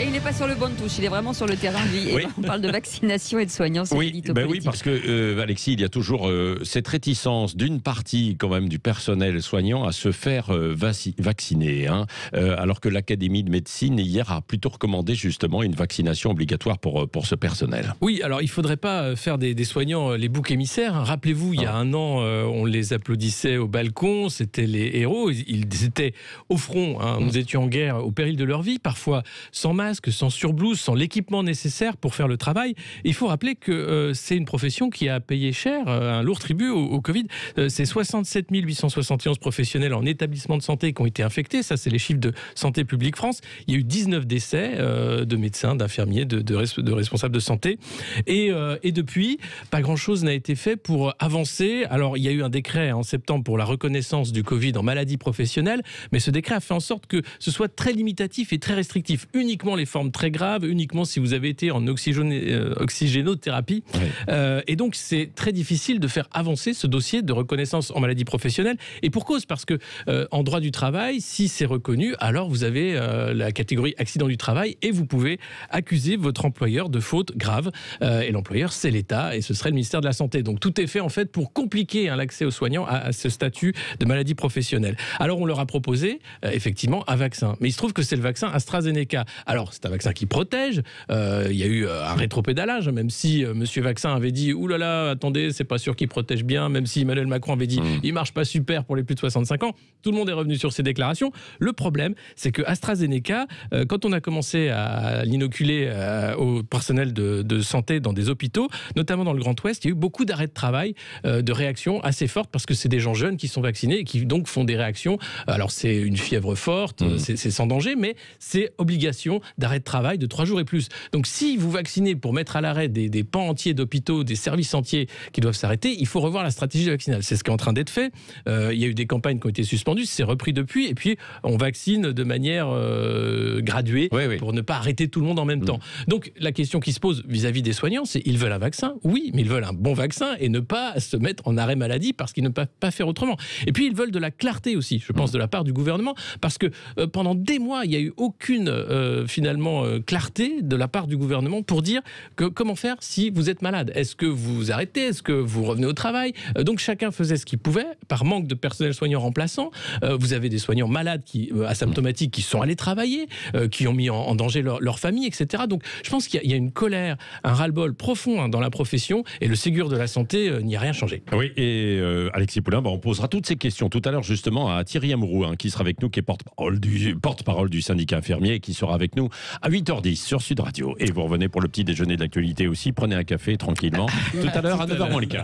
Et il n'est pas sur le banc de touche, il est vraiment sur le terrain de vie. Et Oui. on parle de vaccination et de soignants, c'est Oui, parce que Alexis, il y a toujours cette réticence d'une partie quand même du personnel soignant à se faire vacciner, hein. Alors que l'Académie de médecine hier a plutôt recommandé justement une vaccination obligatoire pour ce personnel. Oui, alors il ne faudrait pas faire des soignants les boucs émissaires. Rappelez-vous, il y a un an, on les applaudissait au balcon, c'était les héros, ils étaient au front, hein. Nous étions en guerre au péril de leur vie, parfois sans masque, sans surblouse, sans l'équipement nécessaire pour faire le travail. Il faut rappeler que c'est une profession qui a payé cher, un lourd tribut au Covid. C'est 67 871 professionnels en établissement de santé qui ont été infectés, ça c'est les chiffres de Santé publique France. Il y a eu 19 décès de médecins, d'infirmiers, de responsables de santé. Et depuis, pas grand-chose n'a été fait pour avancer. Alors, il y a eu un décret en septembre pour la reconnaissance du Covid en maladie professionnelle, mais ce décret a fait en sorte que ce soit très limitatif et très restrictif. Uniquement les formes très graves, uniquement si vous avez été en oxygénothérapie. Oui. Et donc, c'est très difficile de faire avancer ce dossier de reconnaissance en maladie professionnelle. Et pour cause, parce que en droit du travail, si c'est reconnu, alors vous avez la catégorie accident du travail et vous pouvez accuser votre employeur de faute grave. Et l'employeur, c'est l'État et ce serait le ministère de la Santé. Donc tout est fait en fait pour compliquer l'accès aux soignants à ce statut de maladie professionnelle. Alors on leur a proposé effectivement un vaccin. Mais il se trouve que c'est le vaccin AstraZeneca. Alors c'est un vaccin qui protège. Il y a eu un rétropédalage, même si Monsieur Vaccin avait dit « Ouh là là, attendez, c'est pas sûr qu'il protège bien », même si Emmanuel Macron avait dit « Il marche pas super pour les plus de 65 ans ». Tout le monde est revenu sur ces déclarations. Le problème, c'est que AstraZeneca, quand on a commencé à l'inoculer au personnel de santé dans des hôpitaux, notamment dans le Grand Ouest, il y a eu beaucoup d'arrêts de travail, de réactions assez fortes parce que c'est des gens jeunes qui sont vaccinés et qui donc font des réactions. Alors c'est une fièvre forte, c'est sans danger, mais c'est obligation d'arrêt de travail de 3 jours et plus. Donc si vous vaccinez pour mettre à l'arrêt des pans entiers d'hôpitaux, des services entiers qui doivent s'arrêter, il faut revoir la stratégie vaccinale. C'est ce qui est en train d'être fait. Il y a eu des campagnes qui ont été suspendues, c'est repris depuis, et puis on vaccine de manière graduée pour ne pas arrêter tout le monde en même temps. Donc la question qui se pose vis-à-vis des soignants, c'est ils veulent un vaccin, oui, mais ils veulent un bon vaccin et ne pas se mettre en arrêt maladie parce qu'ils ne peuvent pas faire autrement. Et puis ils veulent de la clarté aussi, je pense, de la part du gouvernement, parce que pendant des mois, il n'y a eu aucune clarté de la part du gouvernement pour dire que comment faire si vous êtes malade. Est-ce que vous arrêtez? Est-ce que vous revenez au travail? Donc chacun faisait ce qu'il pouvait, par manque de personnel soignant remplaçant. Vous avez des soignants malades, asymptomatiques, qui sont allés travailler, qui ont mis en danger leur famille, etc. Donc je pense qu'il y a une colère, un ras-le-bol profond dans la profession, et le Ségur de la santé n'y a rien changé. Oui, et Alexis Poulain, on posera toutes ces questions tout à l'heure justement à Thierry Amouroux, qui sera avec nous, qui est porte-parole du syndicat infirmier, et qui sera avec nous à 8h10 sur Sud Radio. Et vous revenez pour le petit déjeuner de l'actualité aussi, prenez un café tranquillement, tout à l'heure à 9h moins le quart.